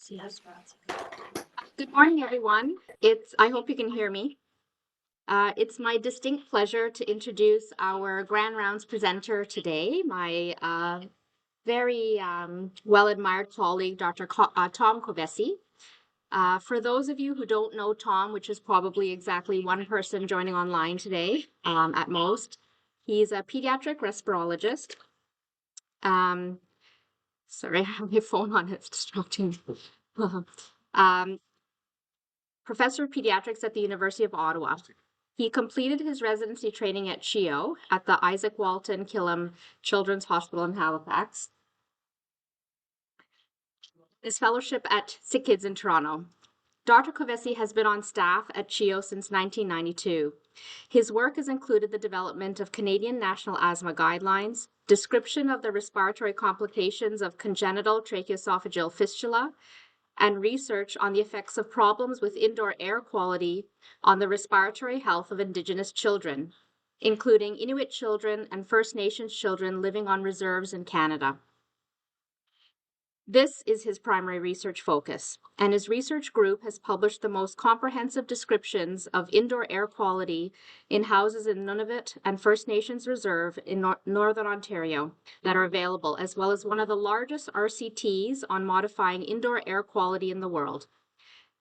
Yes. Good morning, everyone. I hope you can hear me. It's my distinct pleasure to introduce our Grand Rounds presenter today, my very well-admired colleague, Tom Kovesi. For those of you who don't know Tom, which is probably exactly one person joining online today at most, he's a pediatric respirologist. Sorry, I have my phone on, it's distracting. um, Professor of Pediatrics at the University of Ottawa. He completed his residency training at CHEO at the Isaac Walton Killam Children's Hospital in Halifax. His fellowship at Sick Kids in Toronto. Dr. Kovesi has been on staff at CHEO since 1992. His work has included the development of Canadian National Asthma Guidelines, description of the respiratory complications of congenital tracheoesophageal fistula, and research on the effects of problems with indoor air quality on the respiratory health of Indigenous children, including Inuit children and First Nations children living on reserves in Canada. This is his primary research focus, and his research group has published the most comprehensive descriptions of indoor air quality in houses in Nunavut and First Nations Reserve in Northern Ontario that are available, as well as one of the largest RCTs on modifying indoor air quality in the world.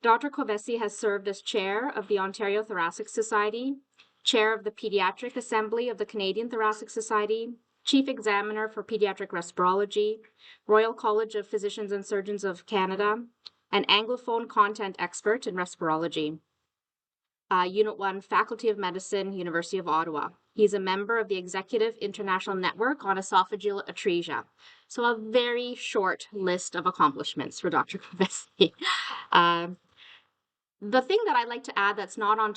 Dr. Kovesi has served as chair of the Ontario Thoracic Society, chair of the Pediatric Assembly of the Canadian Thoracic Society, Chief Examiner for Pediatric Respirology, Royal College of Physicians and Surgeons of Canada, and Anglophone content expert in respirology. Unit 1, Faculty of Medicine, University of Ottawa. He's a member of the Executive International Network on Esophageal Atresia. So a very short list of accomplishments for Dr. Kovesi. The thing that I'd like to add that's not on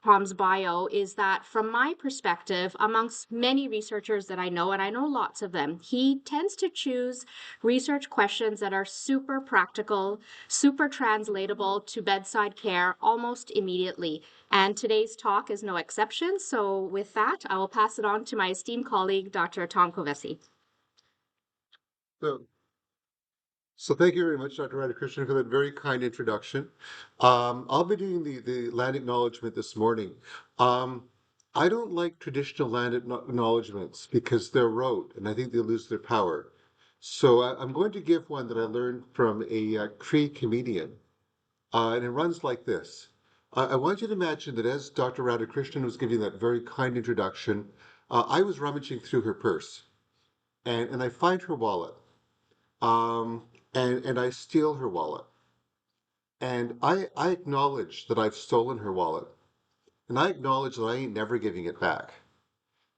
Tom's bio is that from my perspective, amongst many researchers that I know, and I know lots of them, he tends to choose research questions that are super practical, super translatable to bedside care almost immediately. And today's talk is no exception. So with that, I will pass it on to my esteemed colleague, Dr. Tom Kovesi. So thank you very much, Dr. Radhakrishnan, for that very kind introduction. I'll be doing the land acknowledgement this morning. I don't like traditional land acknowledgements because they're rote and I think they lose their power. So I'm going to give one that I learned from a Cree comedian, and it runs like this. I want you to imagine that as Dr. Radhakrishnan was giving that very kind introduction, I was rummaging through her purse and I find her wallet. Um, and I steal her wallet. And I acknowledge that I've stolen her wallet. And I acknowledge that I ain't never giving it back.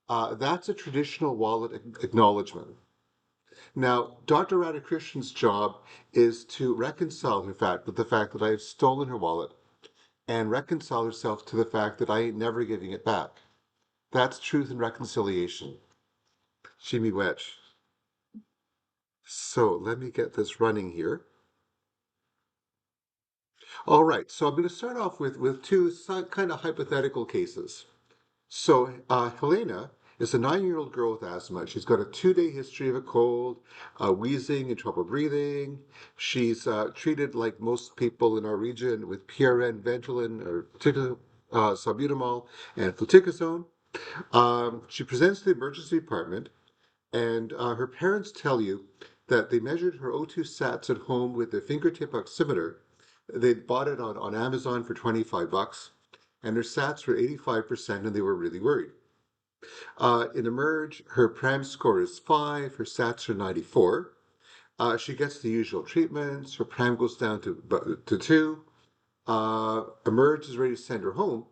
That's a traditional wallet acknowledgement. Now, Dr. Radhakrishnan's job is to reconcile her fact with the fact that I have stolen her wallet and reconcile herself to the fact that I ain't never giving it back. That's truth and reconciliation. Shimmy wedge. So let me get this running here. All right, so I'm going to start off with two kind of hypothetical cases. So Helena is a 9-year-old girl with asthma. She's got a 2-day history of a cold, wheezing and trouble breathing. She's treated like most people in our region with PRN, Ventolin, or salbutamol, and fluticasone. She presents to the emergency department, and her parents tell you that they measured her O2 sats at home with their fingertip oximeter. They bought it on Amazon for $25, and her sats were 85%, and they were really worried. In Emerge, her PRAM score is 5, her sats are 94. She gets the usual treatments. Her PRAM goes down to 2. Emerge is ready to send her home,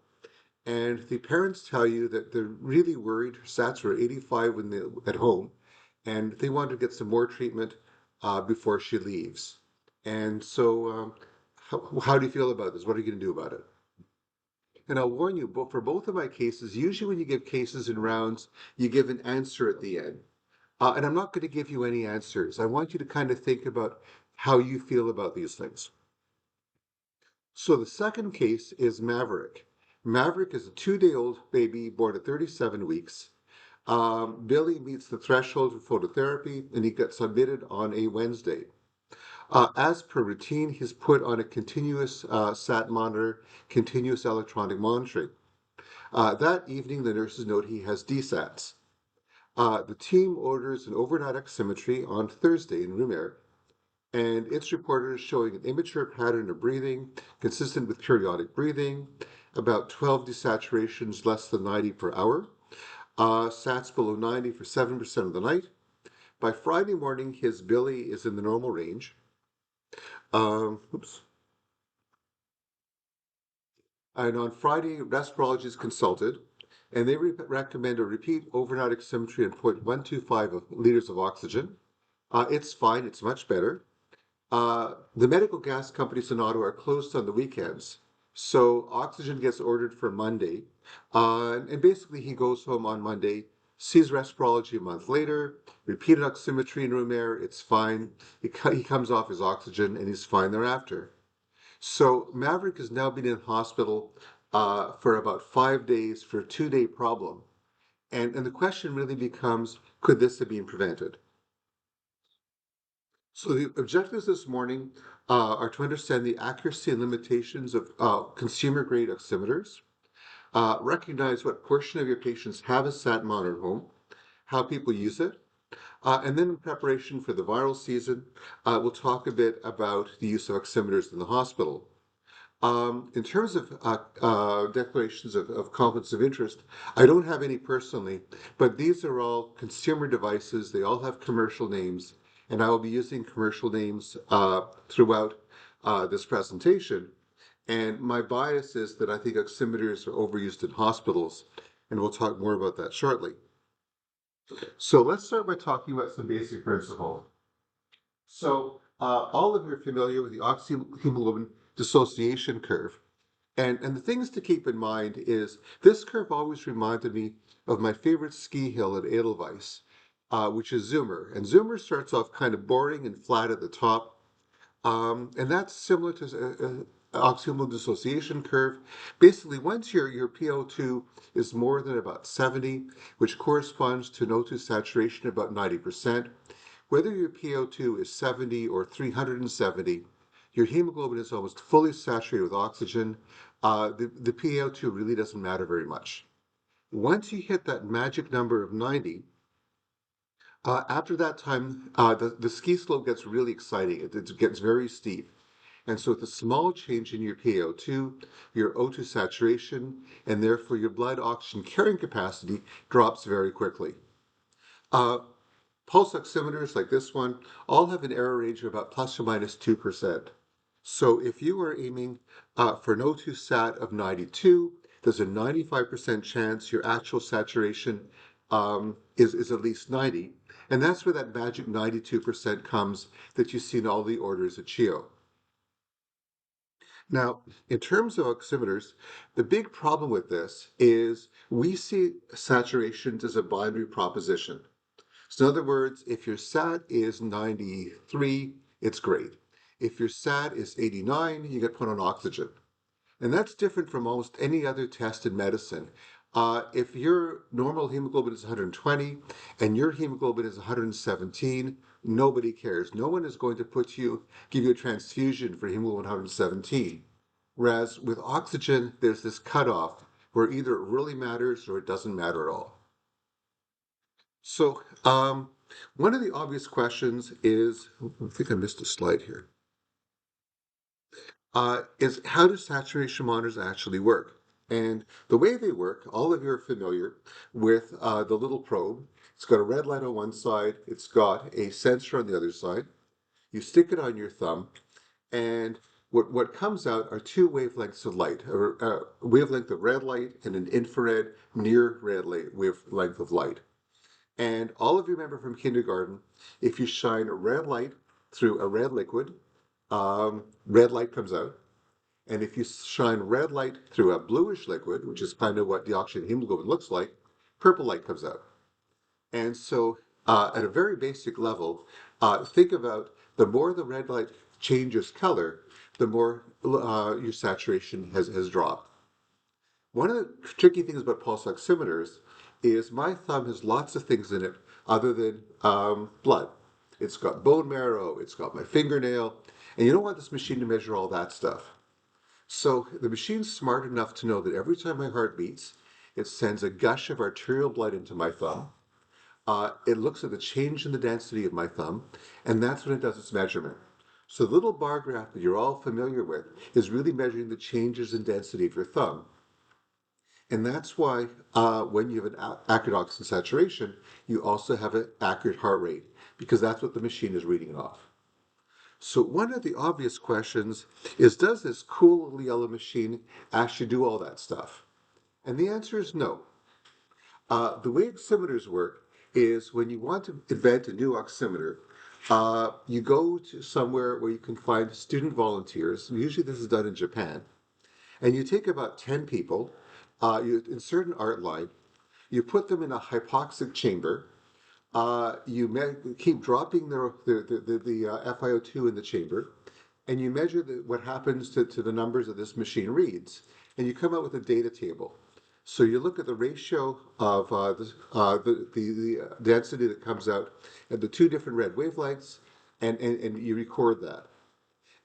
and the parents tell you that they're really worried. Her sats were 85 at home, and they want to get some more treatment before she leaves. And so, how do you feel about this? What are you going to do about it? And I'll warn you, for both of my cases, usually when you give cases in rounds, you give an answer at the end. And I'm not going to give you any answers. I want you to kind of think about how you feel about these things. So the second case is Maverick. Maverick is a 2-day-old baby born at 37 weeks. Billy meets the threshold for phototherapy and he gets admitted on a Wednesday. As per routine, he's put on a continuous SAT monitor, continuous electronic monitoring. That evening, the nurses note he has DSATs. The team orders an overnight oximetry on Thursday in room air, and its reported as showing an immature pattern of breathing consistent with periodic breathing, about 12 desaturations less than 90 per hour, SATs below 90 for 7% of the night. By Friday morning, his Billy is in the normal range. Oops. And on Friday, respirology is consulted, and they recommend a repeat overnight oximetry and put 125 liters of oxygen. It's fine, it's much better. The medical gas companies in Ottawa are closed on the weekends, so oxygen gets ordered for Monday. And basically, he goes home on Monday, sees respirology a month later, repeated oximetry in room air, it's fine. He comes off his oxygen and he's fine thereafter. So Maverick has now been in hospital for about 5 days for a 2-day problem. And the question really becomes, could this have been prevented? So the objectives this morning are to understand the accuracy and limitations of consumer-grade oximeters, recognize what portion of your patients have a SAT monitor at home, how people use it, and then in preparation for the viral season, we'll talk a bit about the use of oximeters in the hospital. In terms of declarations of conflicts of interest, I don't have any personally, but these are all consumer devices. They all have commercial names, and I will be using commercial names throughout this presentation. And my bias is that I think oximeters are overused in hospitals, and we'll talk more about that shortly. So let's start by talking about some basic principles. So all of you are familiar with the oxyhemoglobin dissociation curve. And the things to keep in mind is this curve always reminded me of my favorite ski hill at Edelweiss, which is Zoomer. And Zoomer starts off kind of boring and flat at the top. And that's similar to oxyhemoglobin dissociation curve. Basically, once your PO2 is more than about 70, which corresponds to an O2 saturation of about 90%, whether your PO2 is 70 or 370, your hemoglobin is almost fully saturated with oxygen. The PO2 really doesn't matter very much. Once you hit that magic number of 90, after that time, the ski slope gets really exciting. It gets very steep. And so with a small change in your PO2, your O2 saturation, and therefore your blood oxygen carrying capacity drops very quickly. Uh, Pulse oximeters like this one all have an error range of about plus or minus 2%. So if you are aiming for an O2 sat of 92, there's a 95% chance your actual saturation is at least 90. And that's where that magic 92% comes that you see in all the orders at CHEO. Now, in terms of oximeters, the big problem with this is we see saturations as a binary proposition. So in other words, if your SAT is 93, it's great. If your SAT is 89, you get put on oxygen. And that's different from almost any other test in medicine. If your normal hemoglobin is 120 and your hemoglobin is 117, nobody cares. No one is going to give you a transfusion for hemoglobin 117. Whereas with oxygen, there's this cutoff where either it really matters or it doesn't matter at all. So one of the obvious questions is, I think I missed a slide here, is how do saturation monitors actually work? And the way they work, all of you are familiar with the little probe. It's got a red light on one side, it's got a sensor on the other side. You stick it on your thumb, and what comes out are two wavelengths of light, a wavelength of red light and an infrared near red light wavelength of light. And all of you remember from kindergarten, if you shine a red light through a red liquid, red light comes out. And if you shine red light through a bluish liquid, which is kind of what the oxygen hemoglobin looks like, purple light comes out. And so at a very basic level, think about the more the red light changes color, the more your saturation has dropped. One of the tricky things about pulse oximeters is my thumb has lots of things in it other than blood. it's got bone marrow, it's got my fingernail, and you don't want this machine to measure all that stuff. So the machine's smart enough to know that every time my heart beats, it sends a gush of arterial blood into my thumb. It looks at the change in the density of my thumb, and that's when it does its measurement. So the little bar graph that you're all familiar with is really measuring the changes in density of your thumb. And that's why when you have an accurate oxygen saturation, you also have an accurate heart rate, because that's what the machine is reading off. So one of the obvious questions is, does this cool little yellow machine actually do all that stuff? And the answer is no. The way oximeters work is when you want to invent a new oximeter, you go to somewhere where you can find student volunteers. Usually this is done in Japan. And you take about 10 people, you insert an art line, you put them in a hypoxic chamber, keep dropping the FiO2 in the chamber, and you measure what happens to the numbers that this machine reads, and you come out with a data table. So you look at the ratio of the density that comes out at the two different red wavelengths, and you record that.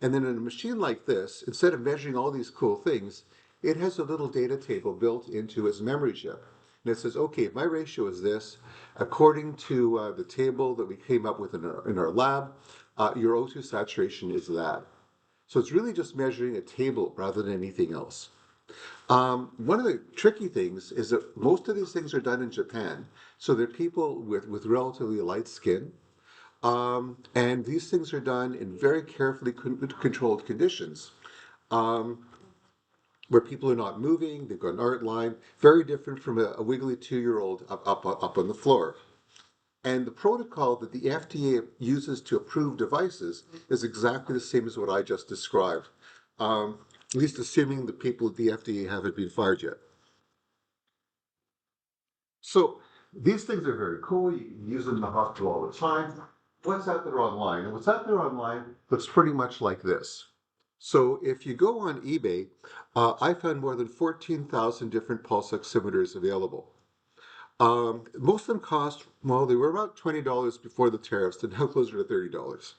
And then in a machine like this, instead of measuring all these cool things, it has a little data table built into its memory chip. And it says, okay, if my ratio is this, according to the table that we came up with in our lab, your O2 saturation is that. So it's really just measuring a table rather than anything else. One of the tricky things is that most of these things are done in Japan. So they're people with relatively light skin. And these things are done in very carefully controlled conditions, where people are not moving, they've got an art line, very different from a wiggly 2-year-old up on the floor. And the protocol that the FDA uses to approve devices is exactly the same as what I just described, at least assuming the people at the FDA haven't been fired yet. So these things are very cool. You can use them in the hospital all the time. What's out there online? And what's out there online looks pretty much like this. So if you go on eBay, I found more than 14,000 different pulse oximeters available. Most of them cost, well, they were about $20 before the tariffs, and now closer to $30.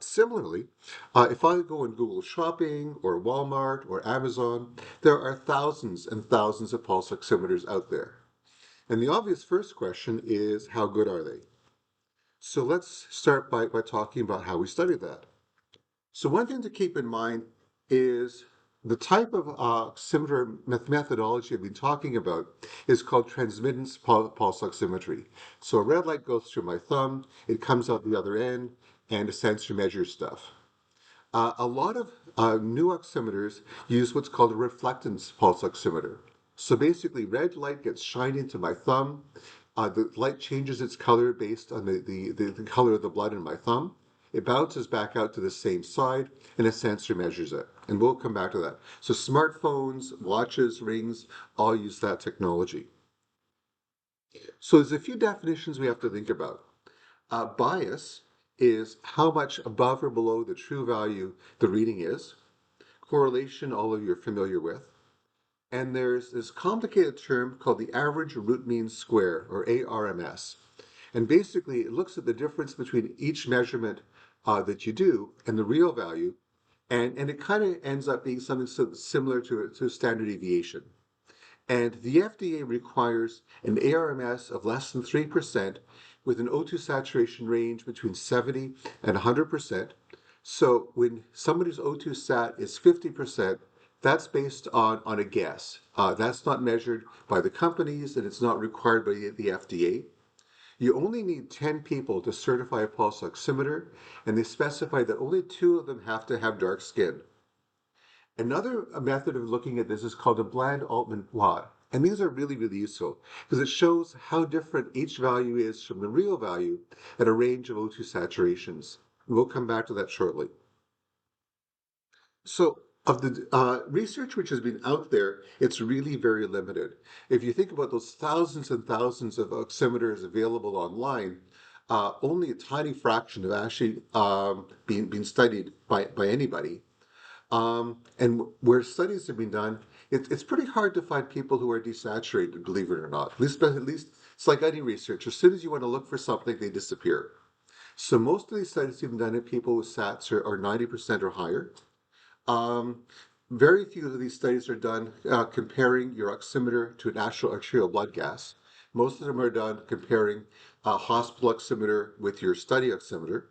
Similarly, if I go on Google Shopping or Walmart or Amazon, there are thousands and thousands of pulse oximeters out there. And the obvious first question is, how good are they? So let's start by talking about how we study that. So one thing to keep in mind is the type of similar methodology I've been talking about is called transmittance pulse oximetry. So a red light goes through my thumb, it comes out the other end, and a sensor measures stuff. A lot of new oximeters use what's called a reflectance pulse oximeter. So basically, red light gets shined into my thumb. The light changes its color based on the color of the blood in my thumb. It bounces back out to the same side, and a sensor measures it. And we'll come back to that. So smartphones, watches, rings, all use that technology. So there's a few definitions we have to think about. Bias is how much above or below the true value the reading is. Correlation, all of you are familiar with. And there's this complicated term called the average root mean square, or ARMS. And basically, it looks at the difference between each measurement that you do and the real value. And it kind of ends up being something similar to standard deviation. And the FDA requires an ARMS of less than 3% with an O2 saturation range between 70 and 100%. So when somebody's O2 sat is 50%, that's based on a guess. That's not measured by the companies, and it's not required by the FDA. You only need 10 people to certify a pulse oximeter, and they specify that only 2 of them have to have dark skin. Another method of looking at this is called a Bland-Altman plot. And these are really, really useful because it shows how different each value is from the real value at a range of O2 saturations. We'll come back to that shortly. So of the research which has been out there, it's really very limited. If you think about those thousands and thousands of oximeters available online, only a tiny fraction have actually been studied by anybody. And where studies have been done, it's pretty hard to find people who are desaturated, believe it or not. At least it's like any research. As soon as you want to look for something, they disappear. So most of these studies have been done in people with SATs are 90% or higher. Um, Very few of these studies are done comparing your oximeter to an actual arterial blood gas. Most of them are done comparing a hospital oximeter with your study oximeter.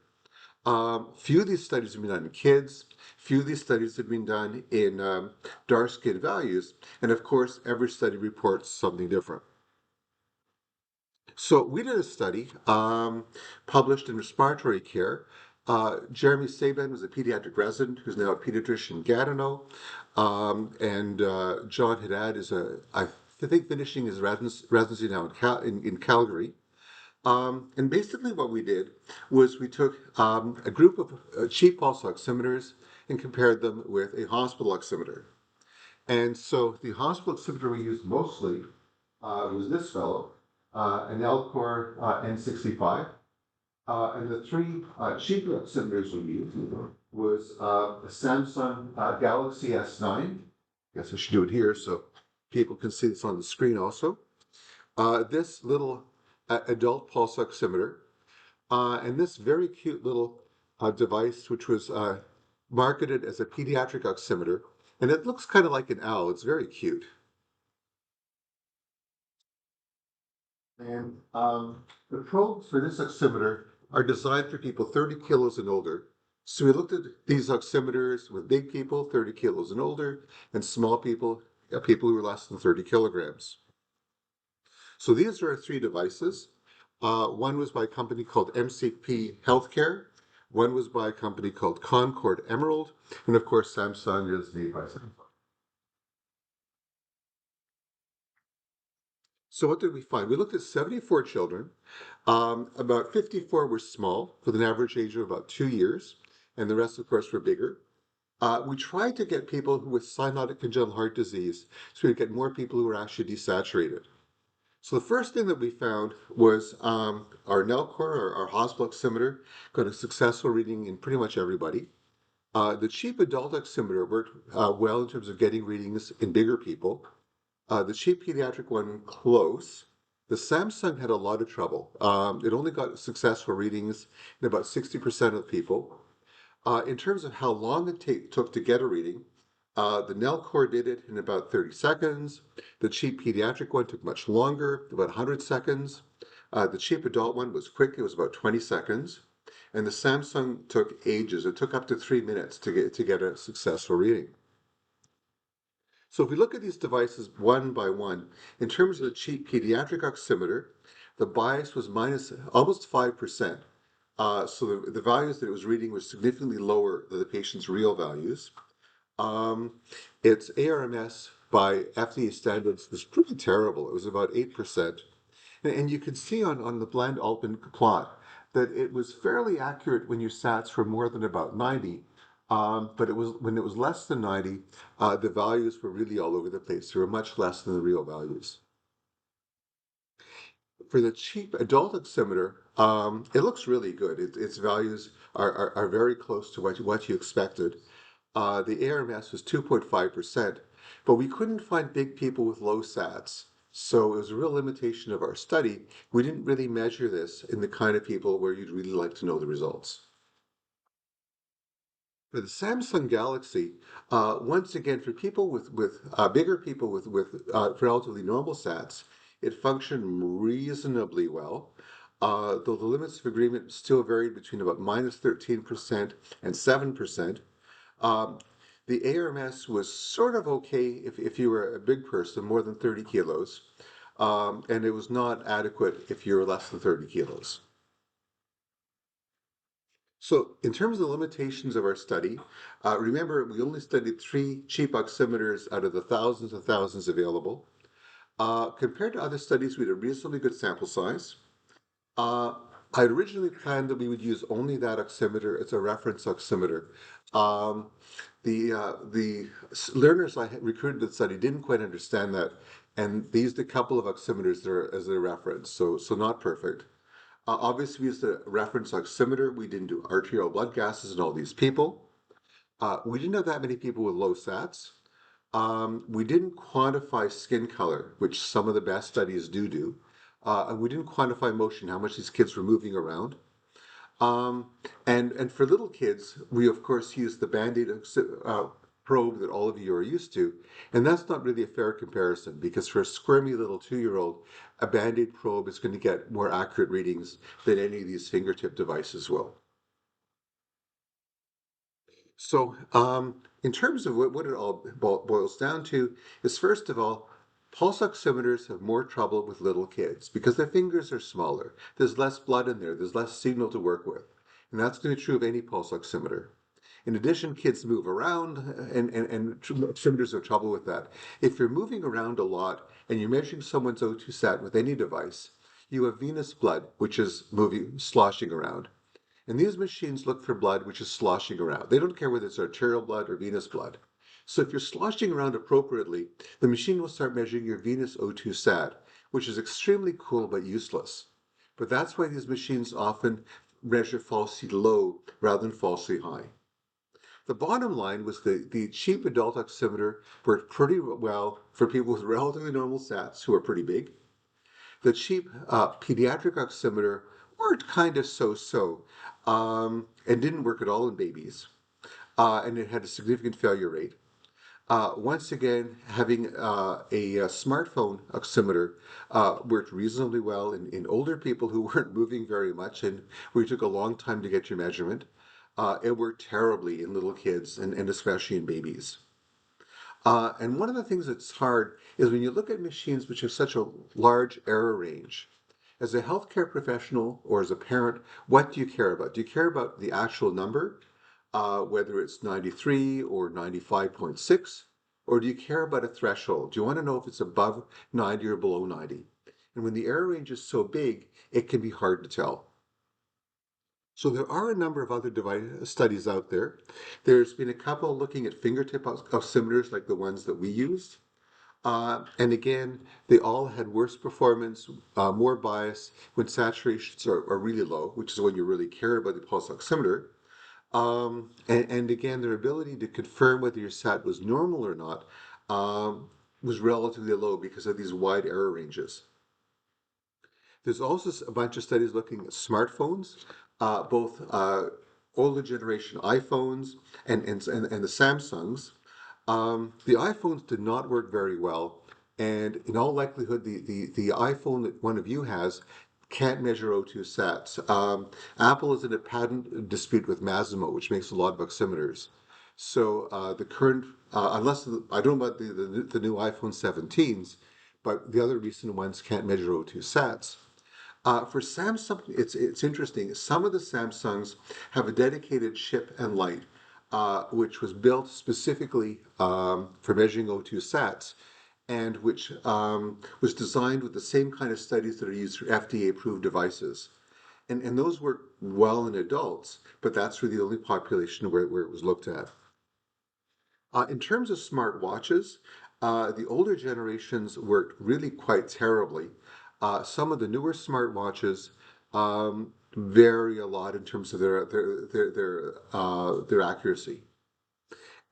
Few of these studies have been done in kids. Few of these studies have been done in dark skin values. And of course, every study reports something different. So we did a study published in Respiratory Care. Jeremy Saban was a pediatric resident who's now a pediatrician in Gatineau. And John Haddad is I think, finishing his residency now in Calgary. And basically what we did was we took a group of cheap pulse oximeters and compared them with a hospital oximeter. And so the hospital oximeter we used mostly was this fellow, an Elcor N65. And the three cheaper oximeters we used was a Samsung Galaxy S9. I guess I should do it here so people can see this on the screen also. This little adult pulse oximeter, and this very cute little device, which was marketed as a pediatric oximeter, and it looks kind of like an owl. It's very cute. And the probes for this oximeter are designed for people 30 kilos and older. So we looked at these oximeters with big people, 30 kilos and older, and small people, people who were less than 30 kilograms. So these are our three devices. One was by a company called MCP Healthcare. One was by a company called Concord Emerald. And of course, Samsung is made by Samsung. So what did we find? We looked at 74 children. About 54 were small, with an average age of about 2 years. And the rest, of course, were bigger. We tried to get people with cyanotic congenital heart disease, so we'd get more people who were actually desaturated. So the first thing that we found was our Nellcor, our hospital oximeter, got a successful reading in pretty much everybody. The cheap adult oximeter worked well in terms of getting readings in bigger people. The cheap pediatric one, close. The Samsung had a lot of trouble. It only got successful readings in about 60% of people. In terms of how long it took to get a reading, the Nellcor did it in about 30 seconds. The cheap pediatric one took much longer, about 100 seconds. The cheap adult one was quick, it was about 20 seconds. And the Samsung took ages. It took up to 3 minutes to get a successful reading. So if we look at these devices one by one, in terms of the cheap pediatric oximeter, the bias was minus almost 5%. So the values that it was reading were significantly lower than the patient's real values. Its ARMS by FDA standards was pretty terrible. It was about 8%. And you can see on the bland Alpin plot that it was fairly accurate when your SATs were more than about 90. But it was when it was less than 90, the values were really all over the place. They were much less than the real values. For the cheap adult oximeter, it looks really good. Its values are very close to what you expected. The ARMS was 2.5%, but we couldn't find big people with low SATs. So it was a real limitation of our study. We didn't really measure this in the kind of people where you'd really like to know the results. For the Samsung Galaxy, once again, for people with bigger people with relatively normal SATs, it functioned reasonably well. Though the limits of agreement still varied between about minus 13% and 7%. Um, the ARMS was sort of okay if you were a big person, more than 30 kilos, and it was not adequate if you were less than 30 kilos. So in terms of the limitations of our study, remember we only studied three cheap oximeters out of the thousands and thousands available. Compared to other studies, we had a reasonably good sample size. Uh, I had originally planned that we would use only that oximeter as a reference oximeter. Um, the learners I had recruited to the study didn't quite understand that, and they used a couple of oximeters there as a reference, so not perfect. Obviously, we used a reference oximeter. We didn't do arterial blood gases in all these people. We didn't have that many people with low SATs. We didn't quantify skin color, which some of the best studies do. And we didn't quantify motion, how much these kids were moving around. Um, and for little kids, we of course use the Band-Aid probe that all of you are used to, and that's not really a fair comparison because for a squirmy little 2-year-old, a Band-Aid probe is going to get more accurate readings than any of these fingertip devices will. So, in terms of what it all boils down to, is first of all, pulse oximeters have more trouble with little kids because their fingers are smaller. There's less blood in there, there's less signal to work with. And that's going to be true of any pulse oximeter. In addition, kids move around, and oximeters have trouble with that. If you're moving around a lot and you're measuring someone's O2 sat with any device, you have venous blood, which is moving, sloshing around. And these machines look for blood which is sloshing around. They don't care whether it's arterial blood or venous blood. So if you're sloshing around appropriately, the machine will start measuring your venous O2 sat, which is extremely cool but useless. But that's why these machines often measure falsely low rather than falsely high. The bottom line was the cheap adult oximeter worked pretty well for people with relatively normal sats who are pretty big. The cheap pediatric oximeter worked kind of so-so and didn't work at all in babies. And it had a significant failure rate. Once again, having a smartphone oximeter worked reasonably well in older people who weren't moving very much and where it took a long time to get your measurement. It worked terribly in little kids and especially in babies. And one of the things that's hard is when you look at machines which have such a large error range. As a healthcare professional or as a parent, what do you care about? Do you care about the actual number, whether it's 93 or 95.6, or do you care about a threshold? Do you want to know if it's above 90 or below 90? And when the error range is so big, it can be hard to tell. So there are a number of other device studies out there. There's been a couple looking at fingertip oximeters like the ones that we used. And again, they all had worse performance, more bias when saturations are really low, which is when you really care about the pulse oximeter. And again, their ability to confirm whether your sat was normal or not was relatively low because of these wide error ranges. There's also a bunch of studies looking at smartphones, both older generation iPhones and the Samsungs. The iPhones did not work very well, and in all likelihood, the iPhone that one of you has can't measure O2 sats. Apple is in a patent dispute with Masimo, which makes a lot of oximeters. So the current, I don't know about the new iPhone 17s, but the other recent ones can't measure O2 sats. For Samsung, it's interesting. Some of the Samsungs have a dedicated chip and light, which was built specifically for measuring O2 sats, and which was designed with the same kind of studies that are used for FDA-approved devices. And those work well in adults, but that's really the only population where it was looked at. In terms of smart watches, the older generations worked really quite terribly. Some of the newer smart watches vary a lot in terms of their accuracy.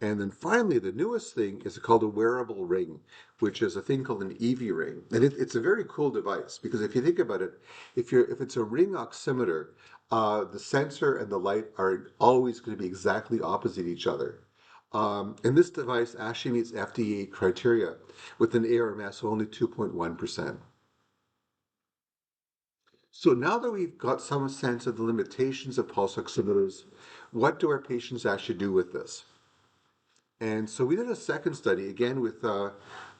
And then finally, the newest thing is called a wearable ring, which is a thing called an EV ring, and it's a very cool device because if you think about it, if it's a ring oximeter, the sensor and the light are always going to be exactly opposite each other. And this device actually meets FDA criteria with an ARMS of only 2.1%. So now that we've got some sense of the limitations of pulse oximeters, what do our patients actually do with this? And so we did a second study again with,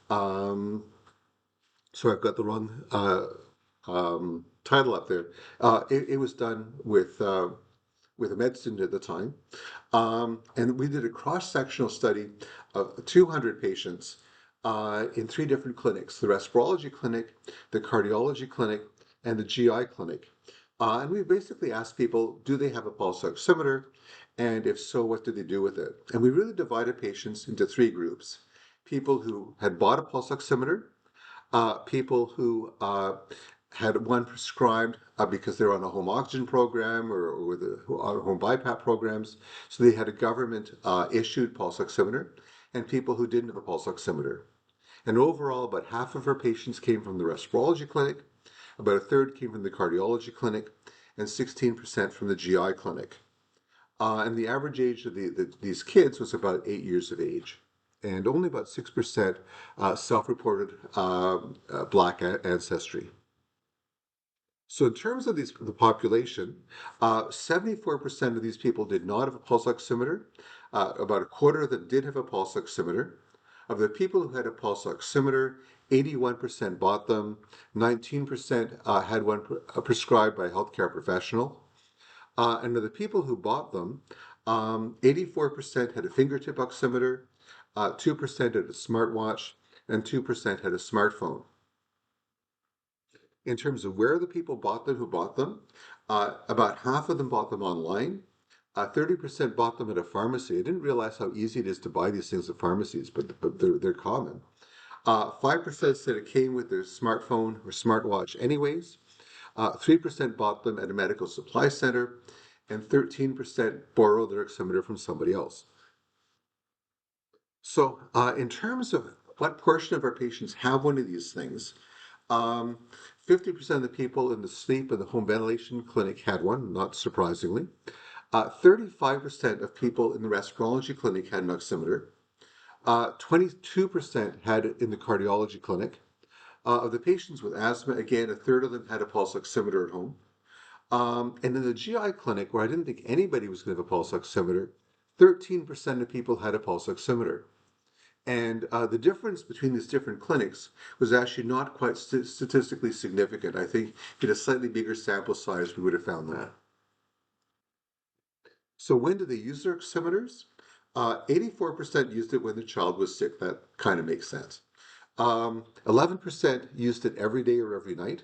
um, sorry, I've got the wrong title up there. It was done with a med student at the time. And we did a cross-sectional study of 200 patients in 3 different clinics, the respirology clinic, the cardiology clinic, and the GI clinic. And we basically asked people, do they have a pulse oximeter? And if so, what did they do with it? And we really divided patients into 3 groups. People who had bought a pulse oximeter, people who had one prescribed because they're on a home oxygen program or with home BiPAP programs. So they had a government issued pulse oximeter, and people who didn't have a pulse oximeter. And overall, about half of our patients came from the respirology clinic, about a third came from the cardiology clinic, and 16% from the GI clinic. And the average age of these kids was about 8 years of age. And only about 6% self-reported Black ancestry. So in terms of the population, 74% of these people did not have a pulse oximeter. About a quarter of them did have a pulse oximeter. Of the people who had a pulse oximeter, 81% bought them, 19% had one prescribed by a healthcare professional. And of the people who bought them, 84% had a fingertip oximeter, 2% had a smartwatch, and 2% had a smartphone. In terms of where the people bought them, who bought them, about half of them bought them online. 30% bought them at a pharmacy. I didn't realize how easy it is to buy these things at pharmacies, but they're common. 5% said it came with their smartphone or smartwatch anyways. 3% bought them at a medical supply center, and 13% borrowed their oximeter from somebody else. So in terms of what portion of our patients have one of these things, 50% of the people in the sleep and the home ventilation clinic had one, not surprisingly. 35% of people in the respirology clinic had an oximeter. 22% had it in the cardiology clinic. Of the patients with asthma, again, a third of them had a pulse oximeter at home. And in the GI clinic, where I didn't think anybody was going to have a pulse oximeter, 13% of people had a pulse oximeter. And the difference between these different clinics was actually not quite statistically significant. I think in a slightly bigger sample size, we would have found that. So when did they use their oximeters? 84% used it when the child was sick. That kind of makes sense. 11% used it every day or every night.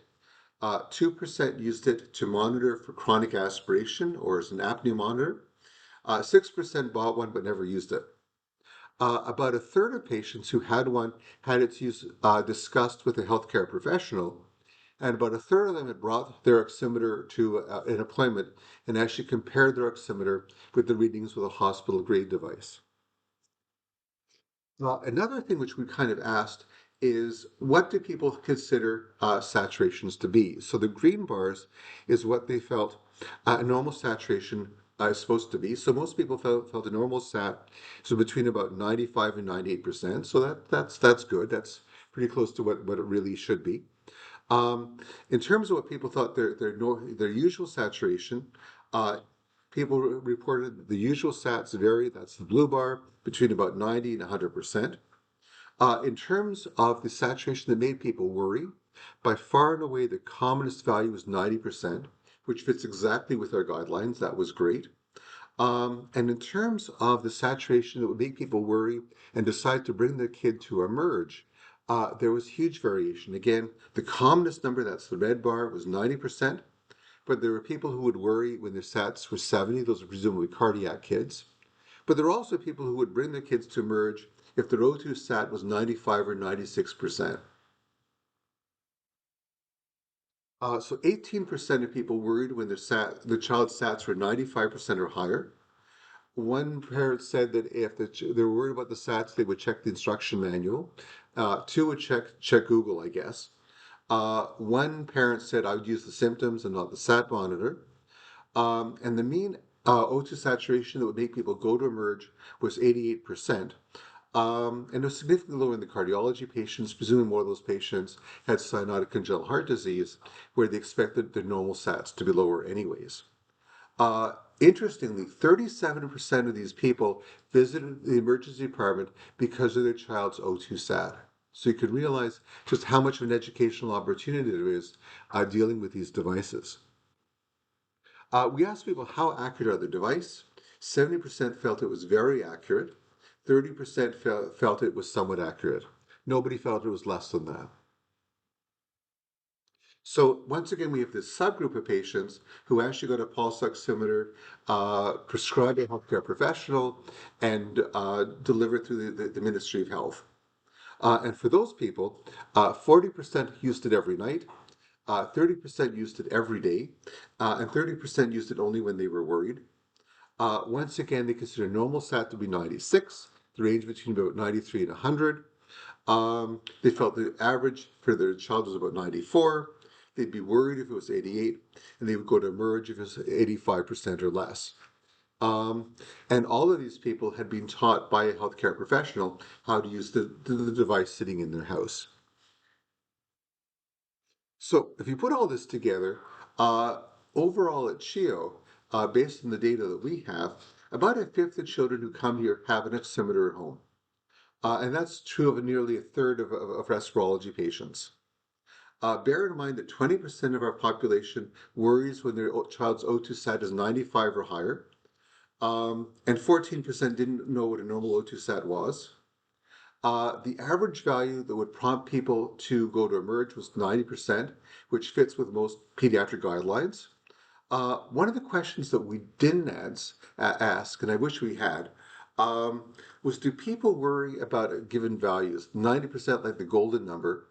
2% used it to monitor for chronic aspiration or as an apnea monitor. 6% bought one but never used it. About a third of patients who had one had its use discussed with a healthcare professional, and about a third of them had brought their oximeter to an appointment and actually compared their oximeter with the readings with a hospital grade device. Another thing which we kind of asked is what do people consider saturations to be? So the green bars is what they felt a normal saturation is supposed to be. So most people felt a normal sat so between about 95 and 98%. So that's good. That's pretty close to what it really should be. In terms of what people thought their usual saturation, people reported the usual sats vary. That's the blue bar between about 90 and 100%. In terms of the saturation that made people worry, by far and away the commonest value was 90%, which fits exactly with our guidelines. That was great. And in terms of the saturation that would make people worry and decide to bring their kid to emerge, there was huge variation. Again, the commonest number, that's the red bar, was 90%, but there were people who would worry when their SATs were 70. Those are presumably cardiac kids. But there are also people who would bring their kids to emerge if their O2 SAT was 95 or 96%. So 18% of people worried when the child's SATs were 95% or higher. One parent said that if they were worried about the SATs, they would check the instruction manual. Two would check Google, I guess. One parent said I would use the symptoms and not the SAT monitor. And the mean O2 saturation that would make people go to emerge was 88%. And it was significantly lower in the cardiology patients, presumably more of those patients had cyanotic congenital heart disease, where they expected the normal SATs to be lower anyways. Interestingly, 37% of these people visited the emergency department because of their child's O2 SAT. So you can realize just how much of an educational opportunity there is dealing with these devices. We asked people how accurate are the device. 70% felt it was very accurate. 30% felt it was somewhat accurate. Nobody felt it was less than that. So once again, we have this subgroup of patients who actually got a pulse oximeter prescribed by a healthcare professional and delivered through the Ministry of Health. And for those people, 40% used it every night, 30% used it every day, and 30% used it only when they were worried. Once again, they consider normal SAT to be 96, the range between about 93 and 100. They felt the average for their child was about 94. they'd be worried if it was 88, and they would go to emerge if it was 85% or less. And all of these people had been taught by a healthcare professional how to use the device sitting in their house. So if you put all this together, overall at CHEO, based on the data that we have, about a fifth of children who come here have an oximeter at home. And that's true of nearly a third of respirology patients. Bear in mind that 20% of our population worries when their child's O2 sat is 95 or higher, and 14% didn't know what a normal O2 sat was. The average value that would prompt people to go to emerge was 90%, which fits with most pediatric guidelines. One of the questions that we didn't ask, and I wish we had, was do people worry about given values, 90% like the golden number,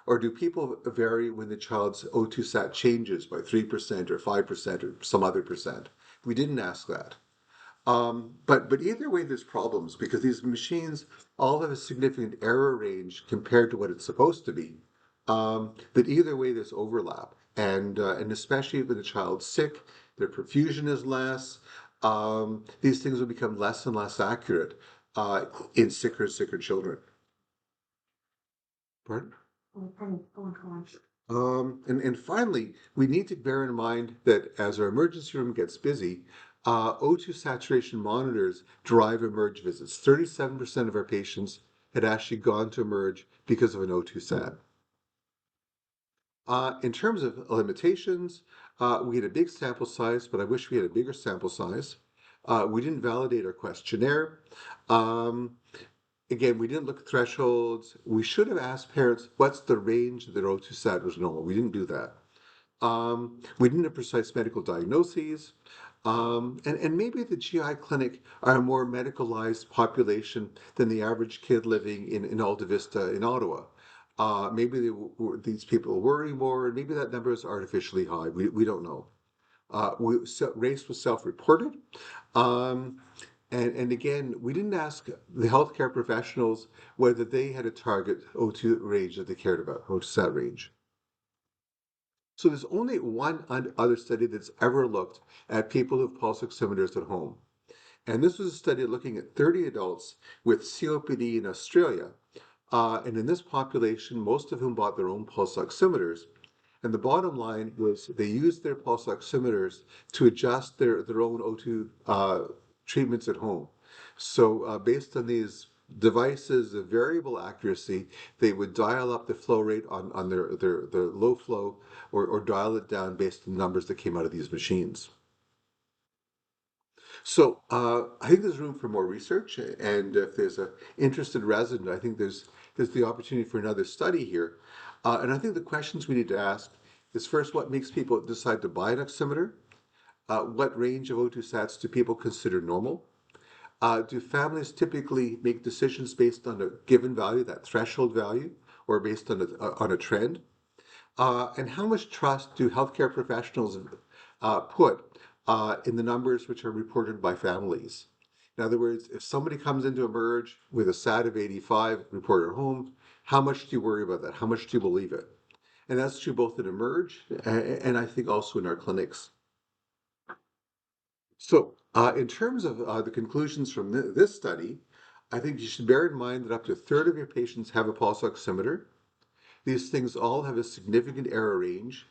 or do people vary when the child's O2 sat changes by 3% or 5% or some other percent? We didn't ask that. But either way, there's problems because these machines all have a significant error range compared to what it's supposed to be. But either way, there's overlap, and especially when the child's sick, their perfusion is less. These things will become less and less accurate in sicker and sicker children. Pardon? And finally, we need to bear in mind that as our emergency room gets busy, O2 saturation monitors drive emerge visits. 37% of our patients had actually gone to emerge because of an O2 sat. In terms of limitations, we had a big sample size, but I wish we had a bigger sample size. We didn't validate our questionnaire. Again, we didn't look at thresholds. We should have asked parents what's the range that their O2 sat was normal. We didn't do that. We didn't have precise medical diagnoses. And maybe the GI clinic are a more medicalized population than the average kid living in Alta Vista in Ottawa. Maybe these people worry more, and maybe that number is artificially high. We don't know. Race was self-reported. And again, we didn't ask the healthcare professionals whether they had a target O2 range that they cared about, O2 sat range. So there's only one other study that's ever looked at people who have pulse oximeters at home. And this was a study looking at 30 adults with COPD in Australia. And in this population, most of whom bought their own pulse oximeters. And the bottom line was they used their pulse oximeters to adjust their own O2 treatments at home. So based on these devices of variable accuracy, they would dial up the flow rate on their low flow or dial it down based on the numbers that came out of these machines. So I think there's room for more research, and if there's an interested resident, I think there's the opportunity for another study here. And I think the questions we need to ask is first, what makes people decide to buy an oximeter? What range of O2 sats do people consider normal? Do families typically make decisions based on a given value, that threshold value, or based on a trend? And how much trust do healthcare professionals put in the numbers which are reported by families? In other words, if somebody comes into emerge with a SAT of 85 reported at home, how much do you worry about that? How much do you believe it? And that's true both in emerge and I think also in our clinics. So in terms of the conclusions from this study, I think you should bear in mind that up to a third of your patients have a pulse oximeter. These things all have a significant error range,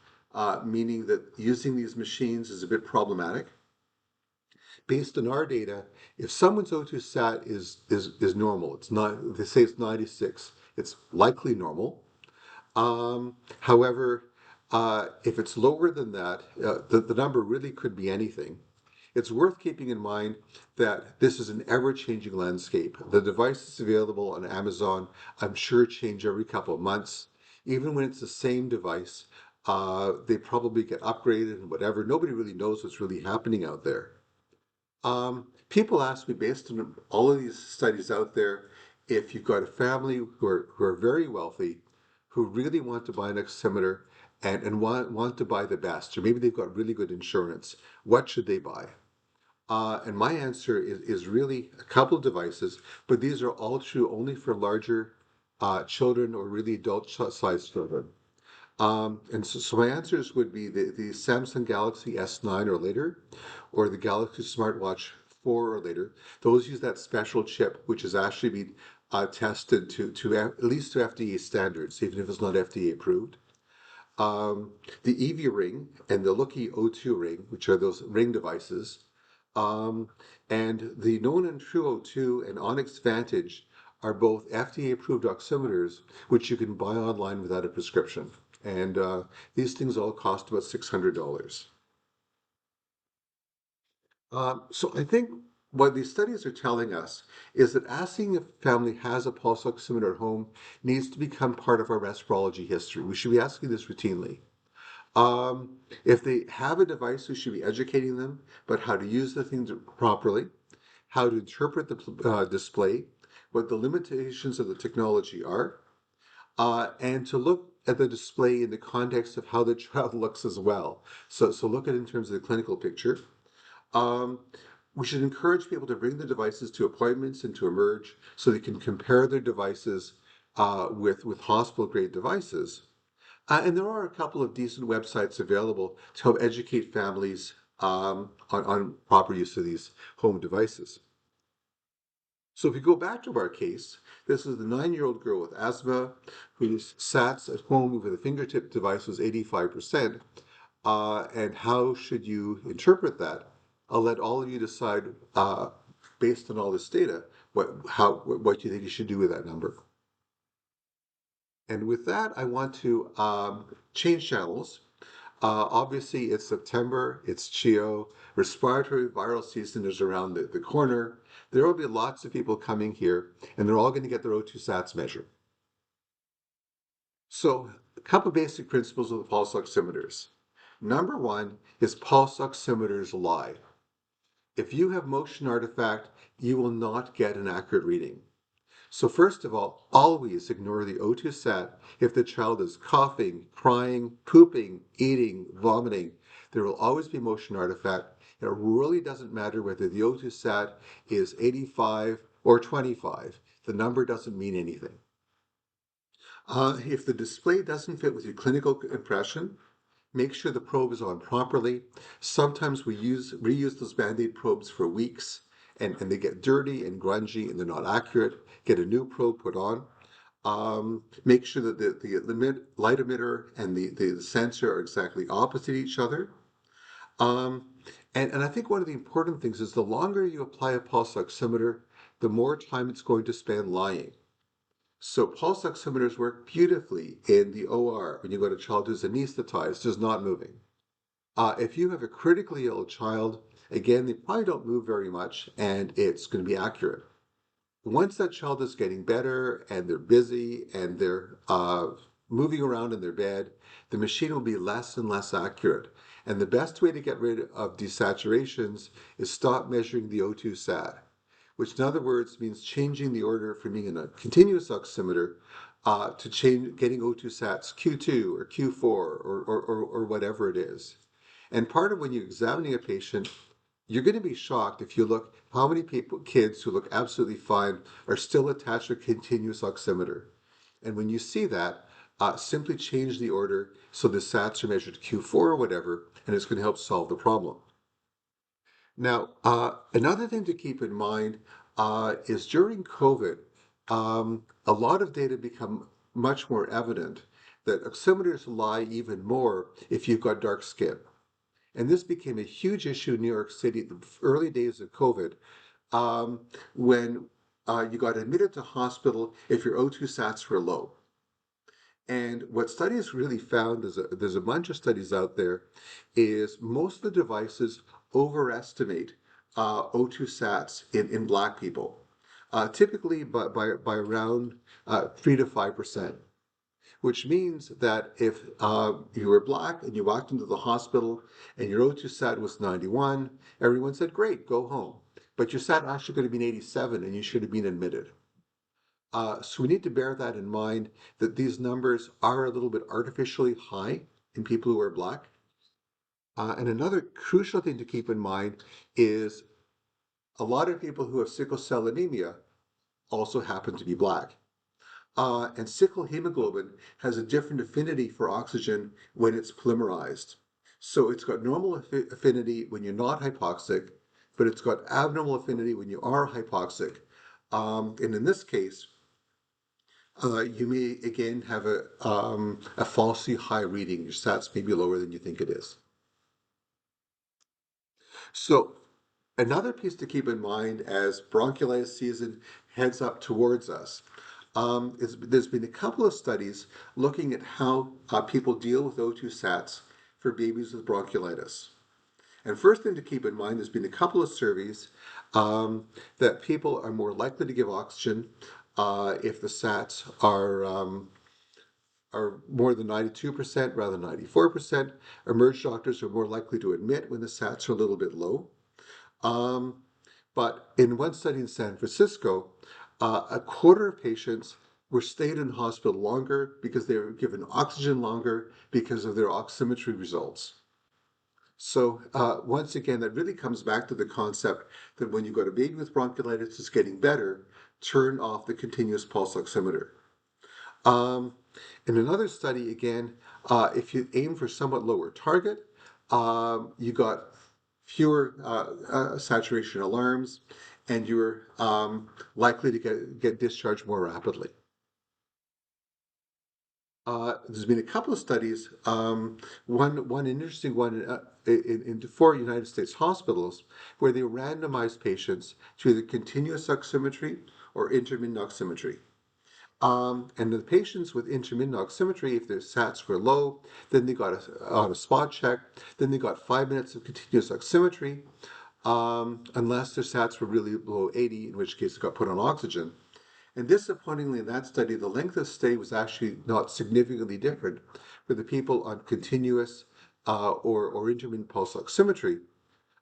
meaning that using these machines is a bit problematic. Based on our data, if someone's O2 sat is normal, it's not, they say it's 96, it's likely normal. However, if it's lower than that, the number really could be anything. It's worth keeping in mind that this is an ever-changing landscape. The devices available on Amazon, I'm sure, change every couple of months. Even when it's the same device, they probably get upgraded and whatever. Nobody really knows what's really happening out there. People ask me, based on all of these studies out there, if you've got a family who are very wealthy, who really want to buy an oximeter and want to buy the best, or maybe they've got really good insurance, what should they buy? And my answer is really a couple of devices, but these are all true only for larger children or really adult-sized children. And so my answers would be the Samsung Galaxy S9 or later, or the Galaxy Smartwatch 4 or later. Those use that special chip, which is actually been tested at least to FDA standards, even if it's not FDA approved. The EV ring and the Lucky O2 ring, which are those ring devices, um, and the known and true O2 and Onyx Vantage are both FDA approved oximeters, which you can buy online without a prescription. And these things all cost about $600. So I think what these studies are telling us is that asking if a family has a pulse oximeter at home needs to become part of our respirology history. We should be asking this routinely. If they have a device, we should be educating them about how to use the thing properly, how to interpret the display, what the limitations of the technology are, and to look at the display in the context of how the child looks as well. So look at it in terms of the clinical picture. Um, we should encourage people to bring the devices to appointments and to emerge so they can compare their devices with hospital grade devices. And there are a couple of decent websites available to help educate families on proper use of these home devices. So if we go back to our case, this is the 9-year-old girl with asthma whose SATs at home with a fingertip device was 85%. And how should you interpret that? I'll let all of you decide, based on all this data, what you think you should do with that number. And with that, I want to change channels. Obviously, it's September, it's CHEO, respiratory viral season is around the corner. There will be lots of people coming here, and they're all going to get their O2 sats measured. So, a couple basic principles of the pulse oximeters. Number one is pulse oximeters lie. If you have motion artifact, you will not get an accurate reading. So first of all, always ignore the O2 sat if the child is coughing, crying, pooping, eating, vomiting. There will always be motion artifact. It really doesn't matter whether the O2 sat is 85 or 25. The number doesn't mean anything. If the display doesn't fit with your clinical impression, make sure the probe is on properly. Sometimes we reuse those Band-Aid probes for weeks and they get dirty and grungy and they're not accurate. Get a new probe put on. Make sure that the light emitter and the sensor are exactly opposite each other. Um, and I think one of the important things is the longer you apply a pulse oximeter, the more time it's going to spend lying. So pulse oximeters work beautifully in the OR when you've got a child who's anesthetized, just not moving. If you have a critically ill child, again, they probably don't move very much and it's going to be accurate. Once that child is getting better and they're busy and they're moving around in their bed, the machine will be less and less accurate. And the best way to get rid of desaturations is stop measuring the O2 sat, which in other words means changing the order from being a continuous oximeter to getting O2 sats Q2 or Q4 or whatever it is. And part of when you're examining a patient, you're going to be shocked if you look how many kids who look absolutely fine are still attached to a continuous oximeter. And when you see that, simply change the order so the SATs are measured Q4 or whatever, and it's going to help solve the problem. Now, another thing to keep in mind is during COVID, a lot of data become much more evident that oximeters lie even more if you've got dark skin. And this became a huge issue in New York City the early days of COVID when you got admitted to hospital if your O2 sats were low. And what studies really found, there's a bunch of studies out there, is most of the devices overestimate O2 sats in Black people, typically by around 3 to 5%. Which means that if you were Black and you walked into the hospital and your O2 sat was 91, everyone said, great, go home. But your sat actually could have been 87 and you should have been admitted. So we need to bear that in mind, that these numbers are a little bit artificially high in people who are Black. And another crucial thing to keep in mind is a lot of people who have sickle cell anemia also happen to be Black. And sickle hemoglobin has a different affinity for oxygen when it's polymerized. So it's got normal affinity when you're not hypoxic, but it's got abnormal affinity when you are hypoxic. And in this case, you may again have a falsely high reading. Your sats may be lower than you think it is. So another piece to keep in mind as bronchiolitis season heads up towards us is there's been a couple of studies looking at how people deal with O2 sats for babies with bronchiolitis. And first thing to keep in mind, there's been a couple of surveys that people are more likely to give oxygen if the sats are more than 92% rather than 94%. Emerge doctors are more likely to admit when the sats are a little bit low. Um, but in one study in San Francisco, a quarter of patients were stayed in hospital longer because they were given oxygen longer because of their oximetry results. So once again, that really comes back to the concept that when you've got a baby with bronchiolitis that's getting better, turn off the continuous pulse oximeter. Um, in another study, again, if you aim for somewhat lower target, you got fewer saturation alarms, and you're likely to get discharged more rapidly. There's been a couple of studies, one interesting one in 4 United States hospitals, where they randomized patients to either continuous oximetry or intermittent oximetry. And the patients with intermittent oximetry, if their SATs were low, then they got on a spot check. Then they got 5 minutes of continuous oximetry, unless their SATs were really below 80, in which case they got put on oxygen. And disappointingly, in that study, the length of stay was actually not significantly different for the people on continuous or intermittent pulse oximetry.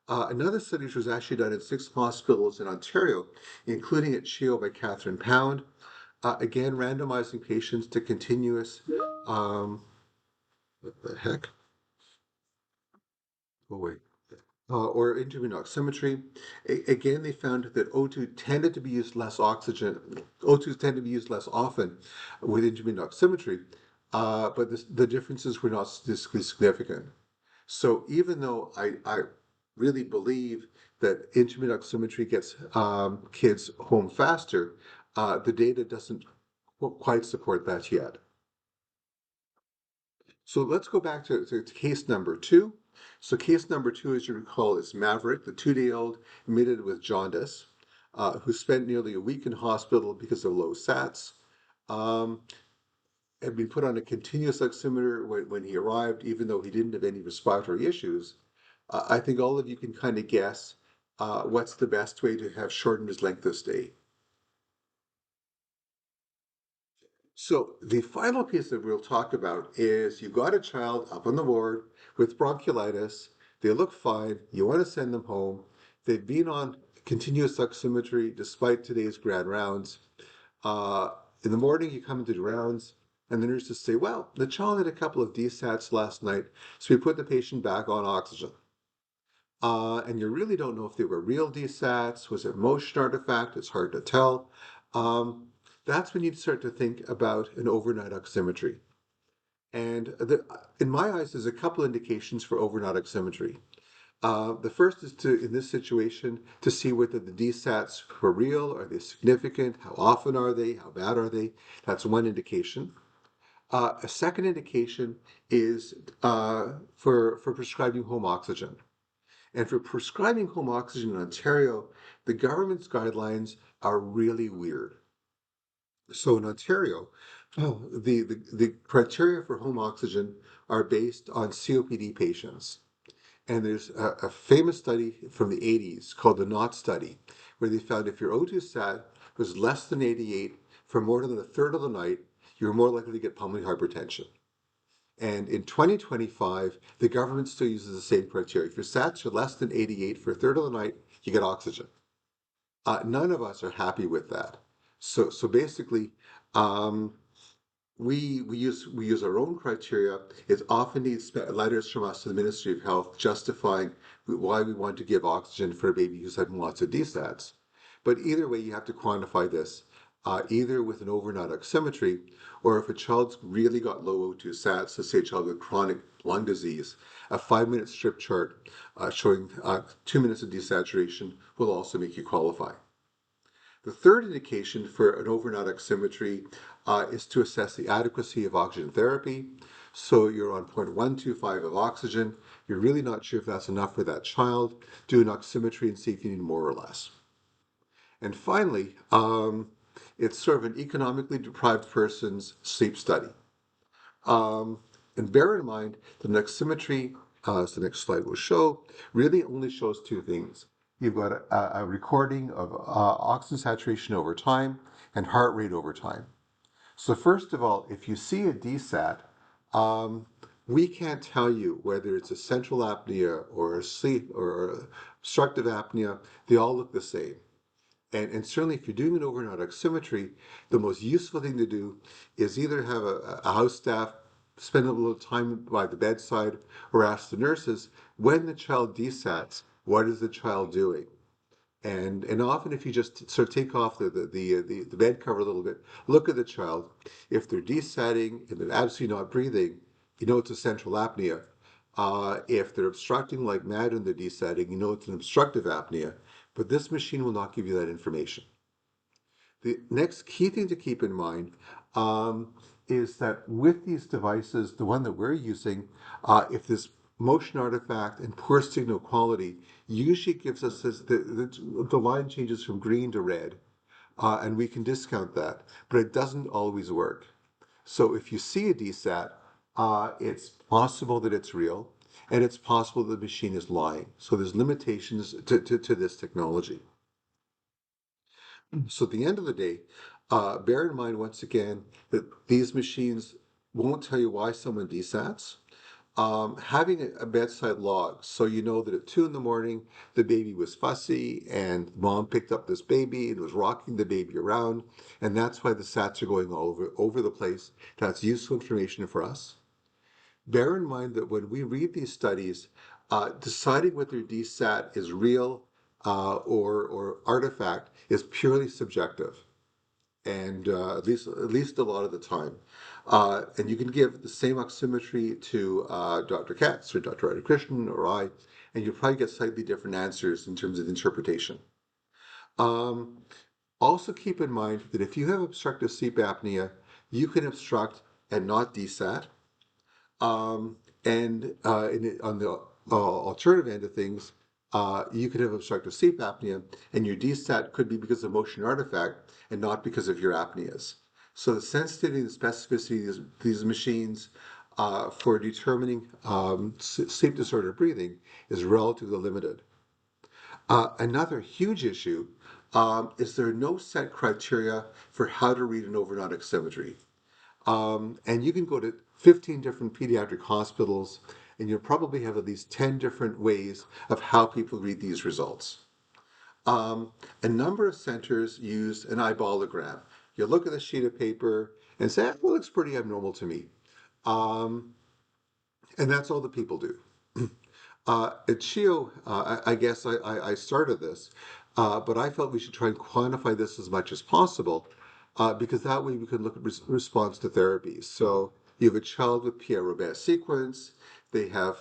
Another study which was actually done in 6 hospitals in Ontario, including at CHEO by Catherine Pound, again, randomizing patients to continuous, what the heck? Oh, wait. Or intermittent oximetry. Again, they found that O2 tended to be used less oxygen. O2s tend to be used less often with intermittent oximetry, but the differences were not statistically significant. So even though I really believe that intermittent oximetry gets kids home faster, the data doesn't quite support that yet. So let's go back to case number two. So case number two, as you recall, is Maverick, the 2-day-old admitted with jaundice, who spent nearly a week in hospital because of low SATs, um, had been put on a continuous oximeter when he arrived, even though he didn't have any respiratory issues. I think all of you can kind of guess what's the best way to have shortened his length of stay. So the final piece that we'll talk about is you've got a child up on the ward with bronchiolitis. They look fine. You want to send them home. They've been on continuous oximetry despite today's grand rounds. In the morning, you come into the rounds, and the nurses say, well, the child had a couple of DSATs last night, so we put the patient back on oxygen. And you really don't know if they were real DSATs. Was it motion artifact? It's hard to tell. Um, that's when you start to think about an overnight oximetry. And in my eyes, there's a couple indications for overnight oximetry. The first is to, in this situation, to see whether the DSATs were real, are they significant, how often are they, how bad are they? That's one indication. A second indication is for prescribing home oxygen. And for prescribing home oxygen in Ontario, the government's guidelines are really weird. So in Ontario, the criteria for home oxygen are based on COPD patients. And there's a famous study from the 80s called the KNOT study, where they found if your O2 sat was less than 88 for more than a third of the night, you're more likely to get pulmonary hypertension. And in 2025, the government still uses the same criteria. If your sats are less than 88 for a third of the night, you get oxygen. None of us are happy with that. So basically, um, we use our own criteria. It often needs letters from us to the Ministry of Health justifying why we want to give oxygen for a baby who's having lots of DSATs. But either way, you have to quantify this. either with an overnight oximetry, or if a child's really got low O2 sats, let's say a child with chronic lung disease, a 5-minute strip chart showing 2 minutes of desaturation will also make you qualify. The third indication for an overnight oximetry is to assess the adequacy of oxygen therapy. So you're on 0.125 of oxygen. You're really not sure if that's enough for that child. Do an oximetry and see if you need more or less. And finally, it's sort of an economically deprived person's sleep study. Um, and bear in mind, the oximetry, as the next slide will show, really only shows two things. You've got a recording of oxygen saturation over time and heart rate over time. So first of all, if you see a DSAT, um, we can't tell you whether it's a central apnea or a sleep or obstructive apnea. They all look the same. And certainly if you're doing an overnight oximetry, the most useful thing to do is either have a house staff spend a little time by the bedside or ask the nurses, when the child desats, what is the child doing? And often if you just sort of take off the bed cover a little bit, look at the child. If they're desatting and they're absolutely not breathing, you know it's a central apnea. If they're obstructing like mad and they're desatting, you know it's an obstructive apnea. But this machine will not give you that information. The next key thing to keep in mind is that with these devices, the one that we're using, if this motion artifact and poor signal quality usually gives us this, the line changes from green to red, and we can discount that, but it doesn't always work. So if you see a DSAT, it's possible that it's real, and it's possible the machine is lying. So there's limitations to this technology. So at the end of the day, bear in mind once again that these machines won't tell you why someone desats. Having a bedside log, so you know that at 2 in the morning the baby was fussy and mom picked up this baby and was rocking the baby around, and that's why the SATs are going all over the place. That's useful information for us. Bear in mind that when we read these studies, deciding whether DSAT is real or artifact is purely subjective, and at least a lot of the time. And you can give the same oximetry to Dr. Katz or Dr. Radhakrishnan or I, and you'll probably get slightly different answers in terms of interpretation. Um, Also keep in mind that if you have obstructive sleep apnea, you can obstruct and not desat. On the alternative end of things, you could have obstructive sleep apnea, and your DSAT could be because of motion artifact and not because of your apneas. So the sensitivity and specificity of these machines for determining sleep disorder breathing is relatively limited. Another huge issue is there are no set criteria for how to read an overnight oximetry. And you can go to 15 different pediatric hospitals, and you'll probably have at least 10 different ways of how people read these results. A number of centers use an eyeballogram. You look at the sheet of paper and say, well, it looks pretty abnormal to me. Um, and that's all the people do. At CHEO, I guess I started this, but I felt we should try and quantify this as much as possible because that way we could look at response to therapies. So you have a child with Pierre-Robert sequence, they have